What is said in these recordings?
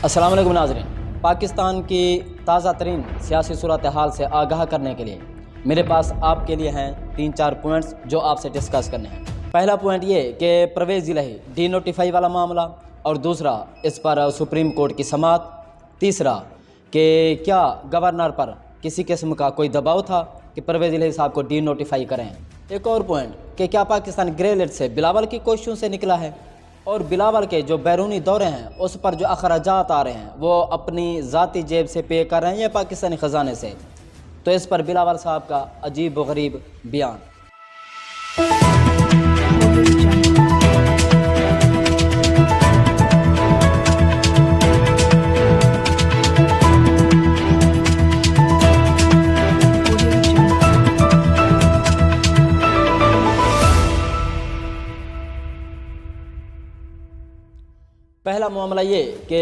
السلام علیکم ناظرین، پاکستان کی تازہ ترین سیاسی صورتحال سے آگاہ کرنے کے لیے میرے پاس آپ کے لیے ہیں 3-4 پوائنٹس جو آپ سے ڈسکس کرنے ہیں۔ پہلا پوائنٹ یہ کہ پرویز الہی ڈی نوٹیفائی والا معاملہ، اور دوسرا اس پر سپریم کورٹ کی سماعت، تیسرا کہ کیا گورنر پر کسی قسم کا کوئی دباؤ تھا کہ پرویز الہی صاحب کو ڈی نوٹیفائی کریں، ایک اور پوائنٹ کہ کیا پاکستان گرے لسٹ سے بلاول کی کوششوں سے نکلا ہے، اور بلاول کے جو بیرونی دورے ہیں اس پر جو اخراجات آ رہے ہیں وہ اپنی ذاتی جیب سے پے کر رہے ہیں یا پاکستانی خزانے سے، تو اس پر بلاول صاحب کا عجیب و غریب بیان۔ پہلا معاملہ یہ کہ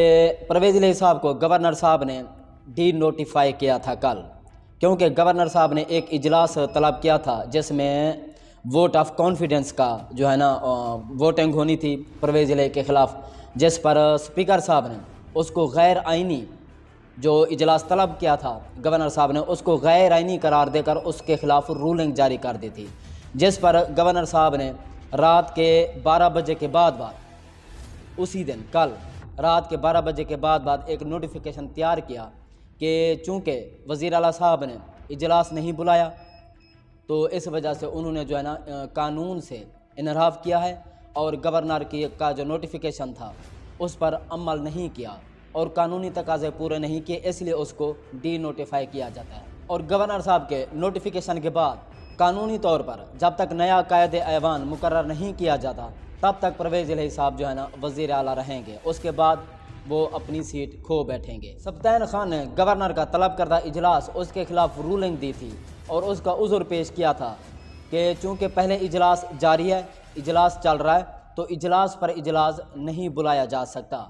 پرویز الہی صاحب کو گورنر صاحب نے ڈی نوٹیفائی کیا تھا کل، کیونکہ گورنر صاحب نے ایک اجلاس طلب کیا تھا جس میں ووٹ آف کانفیڈنس کا جو ہے نا ووٹنگ ہونی تھی پرویز الہی کے خلاف، جس پر اسپیکر صاحب نے اس کو غیر آئینی، جو اجلاس طلب کیا تھا گورنر صاحب نے اس کو غیر آئینی قرار دے کر اس کے خلاف رولنگ جاری کر دی تھی، جس پر گورنر صاحب نے رات کے 12 بجے کے بعد اسی دن کل رات کے 12 بجے کے بعد ایک نوٹیفیکیشن تیار کیا کہ چونکہ وزیر اعلیٰ صاحب نے اجلاس نہیں بلایا تو اس وجہ سے انہوں نے جو ہے نا قانون سے انحراف کیا ہے، اور گورنر کا جو نوٹیفیکیشن تھا اس پر عمل نہیں کیا اور قانونی تقاضے پورے نہیں کیے، اس لیے اس کو ڈی نوٹیفائی کیا جاتا ہے۔ اور گورنر صاحب کے نوٹیفیکیشن کے بعد قانونی طور پر جب تک نیا قائد ایوان مقرر نہیں کیا جاتا تب تک پرویز الہی صاحب جو ہے نا وزیر اعلیٰ رہیں گے، اس کے بعد وہ اپنی سیٹ کھو بیٹھیں گے۔ سبطین خان نے گورنر کا طلب کردہ اجلاس اس کے خلاف رولنگ دی تھی اور اس کا عذر پیش کیا تھا کہ چونکہ پہلے اجلاس جاری ہے، اجلاس چل رہا ہے، تو اجلاس پر اجلاس نہیں بلایا جا سکتا،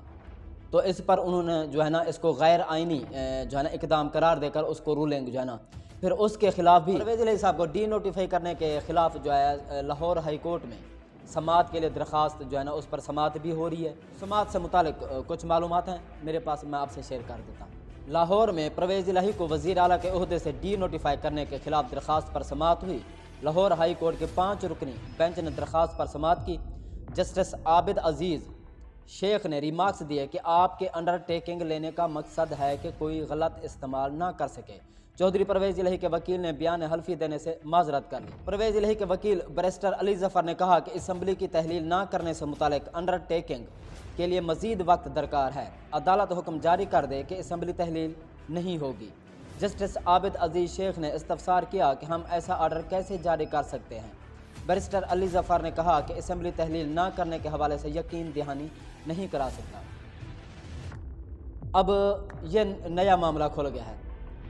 تو اس پر انہوں نے جو ہے نا اس کو غیر آئینی جو ہے نا اقدام قرار دے کر اس کو رولنگ جو ہے نا پھر اس کے خلاف بھی پرویز الہی صاحب کو ڈی نوٹیفائی کرنے کے خلاف جو ہے لاہور ہائی کورٹ میں سماعت کے لیے درخواست جو ہے نا اس پر سماعت بھی ہو رہی ہے۔ سماعت سے متعلق کچھ معلومات ہیں میرے پاس، میں آپ سے شیئر کر دیتا ہوں۔ لاہور میں پرویز الہی کو وزیر اعلیٰ کے عہدے سے ڈی نوٹیفائی کرنے کے خلاف درخواست پر سماعت ہوئی۔ لاہور ہائی کورٹ کے 5 رکنی بینچ نے درخواست پر سماعت کی۔ جسٹس عابد عزیز شیخ نے ریمارکس دیے کہ آپ کے انڈر ٹیکنگ لینے کا مقصد ہے کہ کوئی غلط استعمال نہ کر سکے۔ چودھری پرویز الہی کے وکیل نے بیان حلفی دینے سے معذرت کر لی۔ پرویز الہی کے وکیل بیرسٹر علی ظفر نے کہا کہ اسمبلی کی تحلیل نہ کرنے سے متعلق انڈر ٹیکنگ کے لیے مزید وقت درکار ہے، عدالت حکم جاری کر دے کہ اسمبلی تحلیل نہیں ہوگی۔ جسٹس عابد عزیز شیخ نے استفسار کیا کہ ہم ایسا آرڈر کیسے جاری کر سکتے ہیں۔ بیرسٹر علی ظفر نے کہا کہ اسمبلی تحلیل نہ کرنے کے حوالے سے یقین دہانی نہیں کرا سکتا۔ اب یہ نیا معاملہ کھل گیا ہے،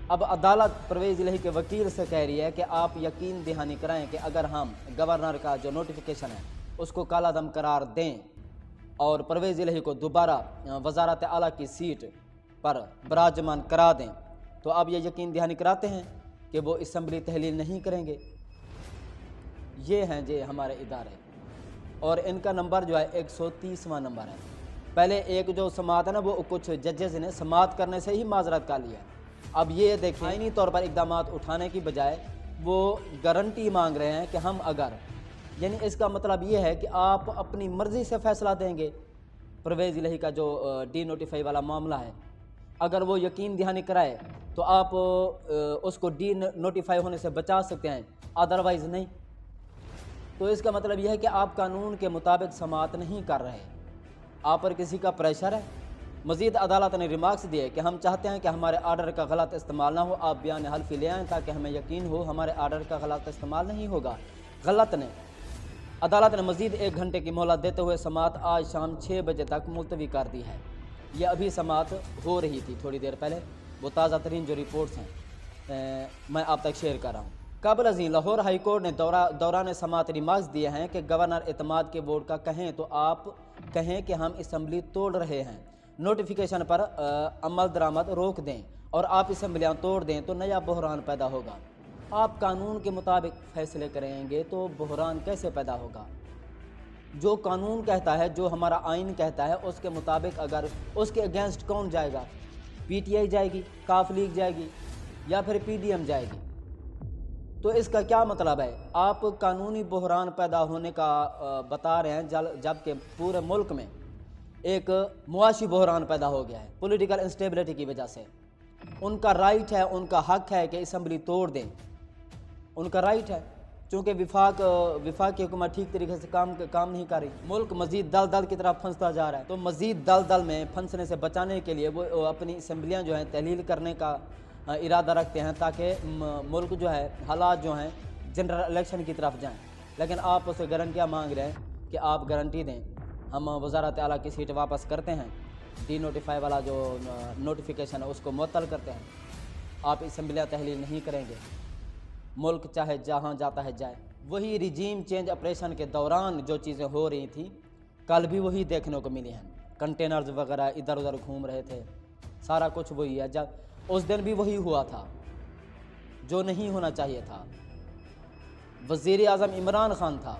اب عدالت پرویز الہی کے وکیل سے کہہ رہی ہے کہ آپ یقین دہانی کرائیں کہ اگر ہم گورنر کا جو نوٹیفیکیشن ہے اس کو کالا دم قرار دیں اور پرویز الہی کو دوبارہ وزارت اعلیٰ کی سیٹ پر براجمان کرا دیں تو آپ یہ یقین دہانی کراتے ہیں کہ وہ اسمبلی تحلیل نہیں کریں گے۔ یہ ہیں جی ہمارے ادارے، اور ان کا نمبر جو ہے 130واں نمبر ہے۔ پہلے ایک جو سماعت ہے نا وہ کچھ ججز نے سماعت کرنے سے ہی معذرت کر لیا، اب یہ دیکھیں آئینی طور پر اقدامات اٹھانے کی بجائے وہ گارنٹی مانگ رہے ہیں کہ ہم اگر، یعنی اس کا مطلب یہ ہے کہ آپ اپنی مرضی سے فیصلہ دیں گے۔ پرویز الہی کا جو ڈی نوٹیفائی والا معاملہ ہے اگر وہ یقین دہانی کرائے تو آپ اس کو ڈی نوٹیفائی ہونے سے بچا سکتے ہیں، ادروائز نہیں۔ تو اس کا مطلب یہ ہے کہ آپ قانون کے مطابق سماعت نہیں کر رہے، آپ پر کسی کا پریشر ہے۔ مزید عدالت نے ریمارکس دیے کہ ہم چاہتے ہیں کہ ہمارے آرڈر کا غلط استعمال نہ ہو، آپ بیان حلفی لے آئیں تاکہ ہمیں یقین ہو ہمارے آرڈر کا غلط استعمال نہیں ہوگا۔ عدالت نے مزید 1 گھنٹے کی مہلت دیتے ہوئے سماعت آج شام 6 بجے تک ملتوی کر دی ہے۔ یہ ابھی سماعت ہو رہی تھی تھوڑی دیر پہلے، وہ تازہ ترین جو رپورٹس ہیں میں آپ تک شیئر کر رہا ہوں۔ قبل ازیں لاہور ہائی کورٹ نے دوران سماعت ریمارکس دیے ہیں کہ گورنر اعتماد کے ووٹ کا کہیں تو آپ کہیں کہ ہم اسمبلی توڑ رہے ہیں، نوٹیفیکیشن پر عمل درآمد روک دیں اور آپ اسمبلیاں توڑ دیں تو نیا بحران پیدا ہوگا۔ آپ قانون کے مطابق فیصلے کریں گے تو بحران کیسے پیدا ہوگا؟ جو قانون کہتا ہے، جو ہمارا آئین کہتا ہے، اس کے مطابق اگر اس کے اگینسٹ کون جائے گا؟ پی ٹی آئی جائے گی، کاف لیگ جائے گی، یا پھر پی ڈی ایم جائے گی۔ تو اس کا کیا مطلب ہے؟ آپ قانونی بحران پیدا ہونے کا بتا رہے ہیں، جبکہ پورے ملک میں ایک معاشی بحران پیدا ہو گیا ہے پولیٹیکل انسٹیبلٹی کی وجہ سے۔ ان کا رائٹ ہے، ان کا حق ہے کہ اسمبلی توڑ دیں، ان کا رائٹ ہے، چونکہ وفاق کی حکومت ٹھیک طریقے سے کام نہیں کر رہی، ملک مزید دلدل کی طرف پھنستا جا رہا ہے۔ تو مزید دلدل میں پھنسنے سے بچانے کے لیے وہ اپنی اسمبلیاں جو ہیں تحلیل کرنے کا ارادہ رکھتے ہیں، تاکہ ملک جو ہے، حالات جو ہیں جنرل الیکشن کی طرف جائیں۔ لیکن آپ اسے گارنٹیاں مانگ رہے ہیں کہ آپ گارنٹی دیں، ہم وزارت اعلیٰ کی سیٹ واپس کرتے ہیں، ڈی نوٹیفائی والا جو نوٹیفیکیشن ہے اس کو معطل کرتے ہیں، آپ اسمبلیاں تحلیل نہیں کریں گے، ملک چاہے جہاں جاتا ہے جائے۔ وہی رجیم چینج آپریشن کے دوران جو چیزیں ہو رہی تھیں، کل بھی وہی دیکھنے کو ملی ہیں، کنٹینرز وغیرہ ادھر ادھر گھوم رہے تھے، سارا کچھ وہی ہے۔ جب اس دن بھی وہی ہوا تھا جو نہیں ہونا چاہیے تھا، وزیر اعظم عمران خان تھا،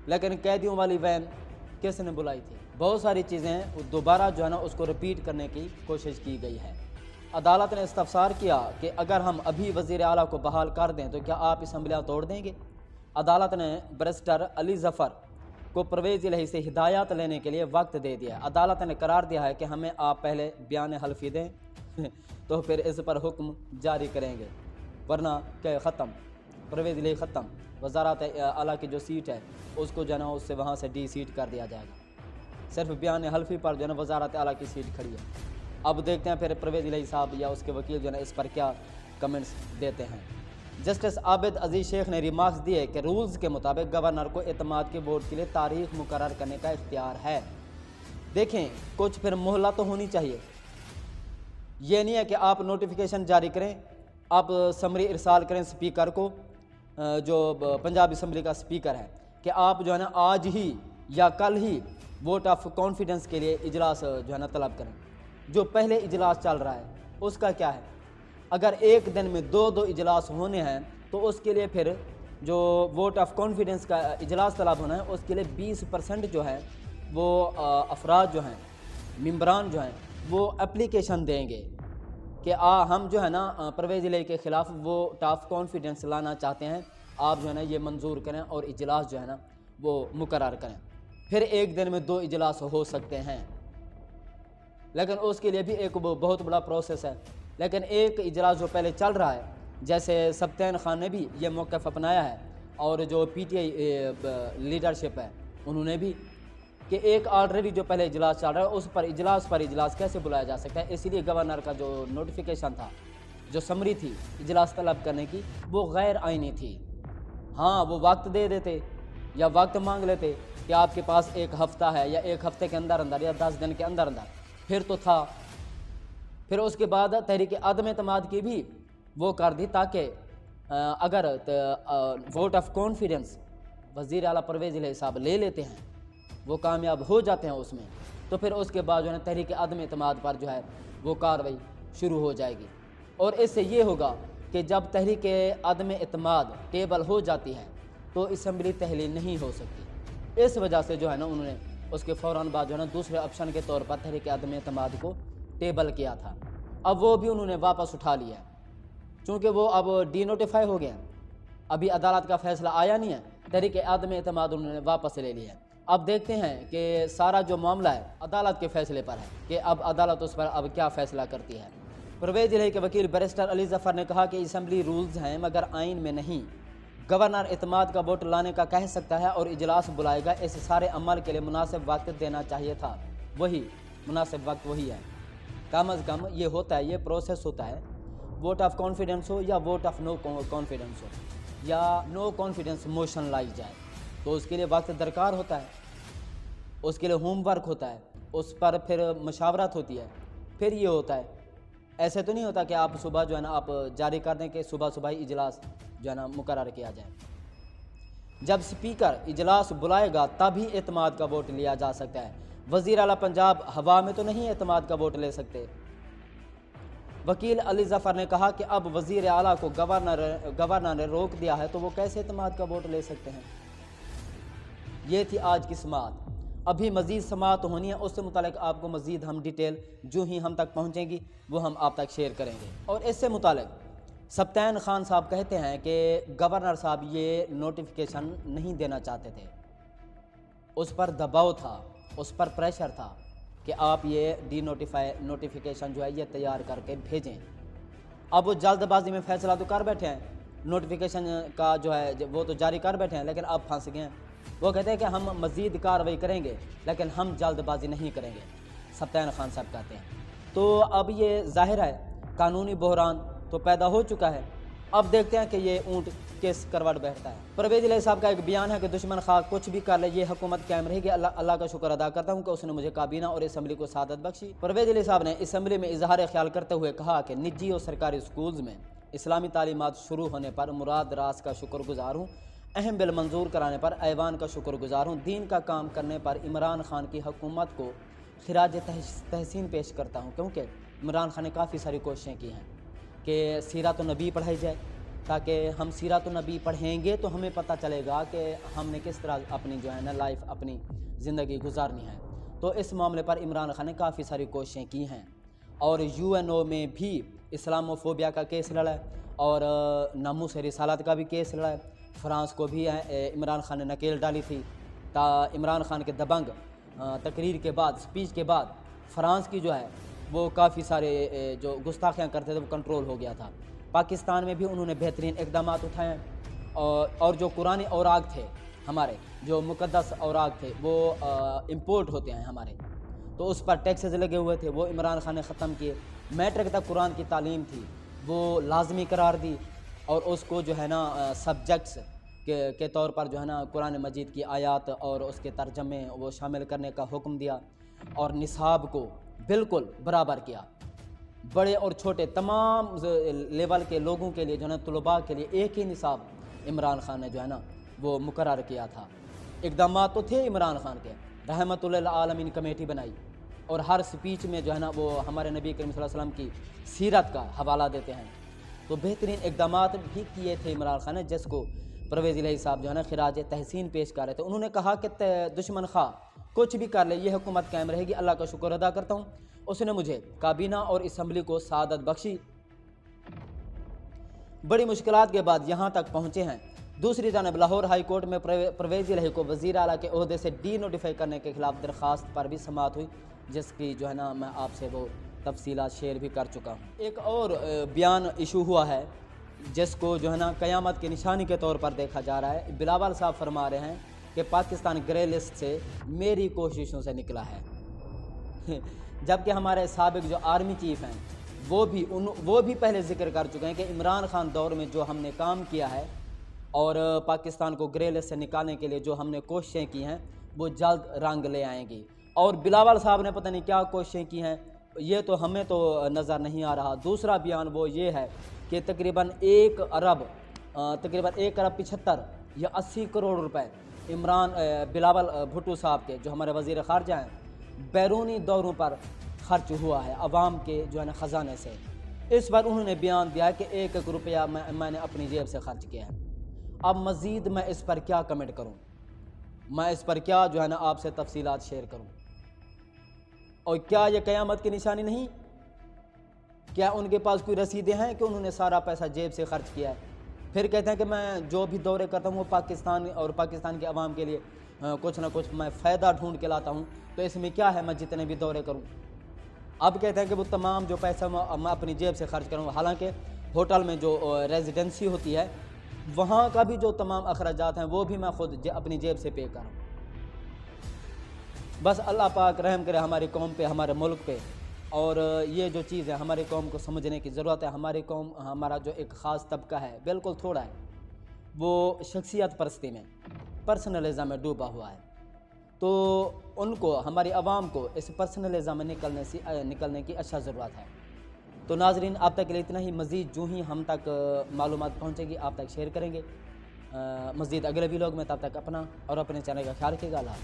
لیکن قیدیوں والی وین کس نے بلائی تھی؟ بہت ساری چیزیں دوبارہ جو ہے نا اس کو ریپیٹ کرنے کی کوشش کی گئی ہے۔ عدالت نے استفسار کیا کہ اگر ہم ابھی وزیر اعلیٰ کو بحال کر دیں تو کیا آپ اسمبلیاں توڑ دیں گے؟ عدالت نے بیرسٹر علی ظفر کو پرویز الہی سے ہدایات لینے کے لیے وقت دے دیا۔ عدالت نے قرار دیا ہے کہ ہمیں آپ پہلے بیان حلفی دیں تو پھر اس پر حکم جاری کریں گے، ورنہ کہ ختم، پرویز الہی ختم، وزارت اعلیٰ کی جو سیٹ ہے اس کو جو ہے نا اس سے وہاں سے ڈی سیٹ کر دیا جائے گا، صرف بیان حلفی پر جو ہے نا وزارت اعلیٰ کی سیٹ کھڑی ہے۔ اب دیکھتے ہیں پھر پرویز الہی صاحب یا اس کے وکیل جو ہے نا اس پر کیا کمنٹس دیتے ہیں۔ جسٹس عابد عزیز شیخ نے ریمارکس دیے کہ رولز کے مطابق گورنر کو اعتماد کے ووٹ کے لیے تاریخ مقرر کرنے کا اختیار ہے۔ دیکھیں کچھ پھر مہلت تو ہونی چاہیے، یہ نہیں ہے کہ آپ نوٹیفیکیشن جاری کریں، آپ سمری ارسال کریں اسپیکر کو، جو پنجاب اسمبلی کا اسپیکر ہے، کہ آپ جو ہے نا آج ہی یا کل ہی ووٹ آف کانفیڈنس کے لیے اجلاس جو ہے نا طلب کریں۔ جو پہلے اجلاس چل رہا ہے اس کا کیا ہے؟ اگر ایک دن میں دو اجلاس ہونے ہیں تو اس کے لیے پھر جو ووٹ آف کانفیڈنس کا اجلاس طلب ہونا ہے اس کے لیے 20% جو ہے وہ افراد جو ہیں، ممبران جو ہیں، وہ اپلیکیشن دیں گے کہ ہم جو ہے نا پرویز الہی کے خلاف ووٹ آف کانفیڈنس لانا چاہتے ہیں، آپ جو ہے نا یہ منظور کریں اور اجلاس جو ہے نا وہ مقرر کریں۔ پھر ایک دن میں 2 اجلاس ہو سکتے ہیں، لیکن اس کے لیے بھی ایک بہت بڑا پروسیس ہے۔ لیکن ایک اجلاس جو پہلے چل رہا ہے، جیسے سبطین خان نے بھی یہ موقف اپنایا ہے اور جو پی ٹی آئی لیڈرشپ ہے انہوں نے بھی، کہ ایک آلریڈی جو پہلے اجلاس چل رہا ہے اس پر اجلاس کیسے بلایا جا سکتا ہے؟ اسی لیے گورنر کا جو نوٹیفیکیشن تھا، جو سمری تھی اجلاس طلب کرنے کی، وہ غیر آئینی تھی۔ ہاں وہ وقت دے دیتے یا وقت مانگ لیتے کہ آپ کے پاس 1 ہفتہ ہے یا 1 ہفتے کے اندر اندر یا 10 دن کے اندر اندر، پھر تو تھا۔ پھر اس کے بعد تحریک عدم اعتماد کی بھی وہ کر دی، تاکہ اگر ووٹ آف کانفیڈنس وزیر اعلیٰ پرویز الہی صاحب لے لیتے ہیں، وہ کامیاب ہو جاتے ہیں اس میں، تو پھر اس کے بعد جو ہے تحریک عدم اعتماد پر جو ہے وہ کارروائی شروع ہو جائے گی۔ اور اس سے یہ ہوگا کہ جب تحریک عدم اعتماد ٹیبل ہو جاتی ہے تو اسمبلی تحلیل نہیں ہو سکتی۔ اس وجہ سے جو ہے نا انہوں نے اس کے فوراً بعد جو ہے نا دوسرے آپشن کے طور پر تحریک عدم اعتماد کو ٹیبل کیا تھا۔ اب وہ بھی انہوں نے واپس اٹھا لیا ہے، چونکہ وہ اب ڈی نوٹیفائی ہو گئے ہیں، ابھی عدالت کا فیصلہ آیا نہیں ہے، تحریک عدم اعتماد انہوں نے واپس لے لیا ہے۔ اب دیکھتے ہیں کہ سارا جو معاملہ ہے عدالت کے فیصلے پر ہے کہ اب عدالت اس پر اب کیا فیصلہ کرتی ہے۔ پرویز الہی کے وکیل بیرسٹر علی ظفر نے کہا کہ اسمبلی رولز ہیں مگر آئین میں نہیں، گورنر اعتماد کا ووٹ لانے کا کہہ سکتا ہے اور اجلاس بلائے گا، اس سارے عمل کے لیے مناسب وقت دینا چاہیے تھا، وہی مناسب وقت وہی ہے۔ کم از کم یہ ہوتا ہے، یہ پروسیس ہوتا ہے، ووٹ آف کانفیڈنس ہو یا ووٹ آف نو کانفیڈنس ہو یا نو کانفیڈنس موشن لائی جائے تو اس کے لیے وقت درکار ہوتا ہے، اس کے لیے ہوم ورک ہوتا ہے، اس پر پھر مشاورت ہوتی ہے، پھر یہ ہوتا ہے۔ ایسے تو نہیں ہوتا کہ آپ صبح جو ہے نا آپ جاری کر دیں کہ صبح ہی اجلاس جو ہے نا مقرر کیا جائے۔ جب اسپیکر اجلاس بلائے گا تب ہی اعتماد کا ووٹ لیا جا سکتا ہے، وزیر اعلیٰ پنجاب ہوا میں تو نہیں اعتماد کا ووٹ لے سکتے۔ وکیل علی ظفر نے کہا کہ اب وزیر اعلیٰ کو گورنر نے روک دیا ہے تو وہ کیسے اعتماد کا ووٹ لے سکتے ہیں؟ یہ تھی آج کی سماعت۔ ابھی مزید سماعت ہونی ہے، اس سے متعلق آپ کو مزید ہم ڈیٹیل جو ہی ہم تک پہنچیں گی وہ ہم آپ تک شیئر کریں گے۔ اور اس سے متعلق سبطین خان صاحب کہتے ہیں کہ گورنر صاحب یہ نوٹیفیکیشن نہیں دینا چاہتے تھے، اس پر دباؤ تھا، اس پر پریشر تھا کہ آپ یہ نوٹیفیکیشن جو ہے یہ تیار کر کے بھیجیں۔ اب وہ جلد بازی میں فیصلہ تو کر بیٹھے ہیں، نوٹیفیکیشن کا جو ہے وہ تو جاری کر بیٹھے ہیں، لیکن اب پھنس گئے ہیں۔ وہ کہتے ہیں کہ ہم مزید کارروائی کریں گے لیکن ہم جلد بازی نہیں کریں گے، سبطین خان صاحب کہتے ہیں۔ تو اب یہ ظاہر ہے قانونی بحران تو پیدا ہو چکا ہے، اب دیکھتے ہیں کہ یہ اونٹ کس کروٹ بیٹھتا ہے۔ پرویز الہی صاحب کا ایک بیان ہے کہ دشمن خواہ کچھ بھی کر لے یہ حکومت قائم رہے گی، اللہ کا شکر ادا کرتا ہوں کہ اس نے مجھے کابینہ اور اسمبلی کو سعادت بخشی۔ پرویز الہی صاحب نے اسمبلی میں اظہار خیال کرتے ہوئے کہا کہ نجی اور سرکاری اسکولز میں اسلامی تعلیمات شروع ہونے پر مراد راست کا شکر گزار ہوں، اہم بل منظور کرانے پر ایوان کا شکر گزار ہوں، دین کا کام کرنے پر عمران خان کی حکومت کو خراج تحسین پیش کرتا ہوں، کیونکہ عمران خان نے کافی ساری کوششیں کی ہیں کہ سیرت النبی پڑھائی جائے، تاکہ ہم سیرت النبی پڑھیں گے تو ہمیں پتہ چلے گا کہ ہم نے کس طرح اپنی جو ہے نا لائف اپنی زندگی گزارنی ہے۔ تو اس معاملے پر عمران خان نے کافی ساری کوششیں کی ہیں، اور UN میں بھی اسلاموفوبیا کا کیس لڑا ہے اور ناموس رسالت کا بھی کیس لڑا ہے۔ فرانس کو بھی عمران خان نے نکیل ڈالی تھی، تا عمران خان کے دبنگ تقریر کے بعد، اسپیچ کے بعد فرانس کی جو ہے وہ کافی سارے جو گستاخیاں کرتے تھے وہ کنٹرول ہو گیا تھا۔ پاکستان میں بھی انہوں نے بہترین اقدامات اٹھائے ہیں، اور جو قرآن اوراق تھے ہمارے، جو مقدس اوراق تھے وہ امپورٹ ہوتے ہیں ہمارے، تو اس پر ٹیکسز لگے ہوئے تھے، وہ عمران خان نے ختم کیے۔ میٹرک تک قرآن کی تعلیم تھی وہ لازمی قرار دی، اور اس کو جو ہے نا سبجیکٹس کے طور پر جو ہے نا قرآن مجید کی آیات اور اس کے ترجمے وہ شامل کرنے کا حکم دیا، اور نصاب کو بالکل برابر کیا۔ بڑے اور چھوٹے تمام لیول کے لوگوں کے لیے جو ہے نا طلباء کے لیے ایک ہی نصاب عمران خان نے جو ہے نا وہ مقرر کیا تھا۔ اقدامات تو تھے عمران خان کے، رحمت للعالمین کمیٹی بنائی، اور ہر سپیچ میں جو ہے نا وہ ہمارے نبی کریم صلی اللہ علیہ وسلم کی سیرت کا حوالہ دیتے ہیں، تو بہترین اقدامات بھی کیے تھے عمران خان نے، جس کو پرویز الہی صاحب جو ہے نا خراج تحسین پیش کر رہے تھے۔ انہوں نے کہا کہ دشمن خواہ کچھ بھی کر لے یہ حکومت قائم رہے گی، اللہ کا شکر ادا کرتا ہوں اس نے مجھے کابینہ اور اسمبلی کو سعادت بخشی۔ بڑی مشکلات کے بعد یہاں تک پہنچے ہیں۔ دوسری جانب لاہور ہائی کورٹ میں پرویز الہی کو وزیر اعلیٰ کے عہدے سے ڈی نوٹیفائی کرنے کے خلاف درخواست پر بھی سماعت ہوئی، جس کی جو ہے نا میں آپ سے وہ تفصیلات شیئر بھی کر چکا ہوں۔ ایک اور بیان ایشو ہوا ہے جس کو جو ہے نا قیامت کی نشانی کے طور پر دیکھا جا رہا ہے۔ بلاول صاحب فرما رہے ہیں کہ پاکستان گرے لسٹ سے میری کوششوں سے نکلا ہے، جبکہ ہمارے سابق جو آرمی چیف ہیں وہ بھی پہلے ذکر کر چکے ہیں کہ عمران خان دور میں جو ہم نے کام کیا ہے اور پاکستان کو گرے لسٹ سے نکالنے کے لیے جو ہم نے کوششیں کی ہیں وہ جلد رنگ لے آئیں گی، اور بلاول صاحب نے پتہ نہیں کیا کوششیں کی ہیں یہ تو ہمیں تو نظر نہیں آ رہا۔ دوسرا بیان وہ یہ ہے کہ تقریباً 1 ارب 75 یا 80 کروڑ روپے بلاول بھٹو صاحب کے جو ہمارے وزیر خارجہ ہیں بیرونی دوروں پر خرچ ہوا ہے عوام کے جو ہے نا خزانے سے۔ اس پر انہوں نے بیان دیا کہ 1 روپیہ میں نے اپنی جیب سے خرچ کیا ہے۔ اب مزید میں اس پر کیا کمنٹ کروں، میں اس پر کیا جو ہے نا آپ سے تفصیلات شیئر کروں، اور کیا یہ قیامت کی نشانی نہیں؟ کیا ان کے پاس کوئی رسیدیں ہیں کہ انہوں نے سارا پیسہ جیب سے خرچ کیا ہے؟ پھر کہتے ہیں کہ میں جو بھی دورے کرتا ہوں وہ پاکستان اور پاکستان کے عوام کے لیے کچھ نہ کچھ میں فائدہ ڈھونڈ کے لاتا ہوں، تو اس میں کیا ہے میں جتنے بھی دورے کروں؟ اب کہتے ہیں کہ وہ تمام جو پیسہ میں اپنی جیب سے خرچ کروں، حالانکہ ہوٹل میں جو ریزیڈنسی ہوتی ہے وہاں کا بھی جو تمام اخراجات ہیں وہ بھی میں خود اپنی جیب سے پے کروں۔ بس اللہ پاک رحم کرے ہماری قوم پہ، ہمارے ملک پہ، اور یہ جو چیز ہے ہماری قوم کو سمجھنے کی ضرورت ہے۔ ہماری قوم، ہمارا جو ایک خاص طبقہ ہے بالکل تھوڑا ہے، وہ شخصیت پرستی میں، پرسنلزم میں ڈوبا ہوا ہے، تو ان کو، ہماری عوام کو اس پرسنلزم میں نکلنے کی اچھا ضرورت ہے۔ تو ناظرین آپ تک کے لیے اتنا ہی، مزید جو ہی ہم تک معلومات پہنچے گی آپ تک شیئر کریں گے مزید اگلے ویلاگ میں۔ تب تک اپنا اور اپنے چینل کا خیال رکھیے گا۔ اللہ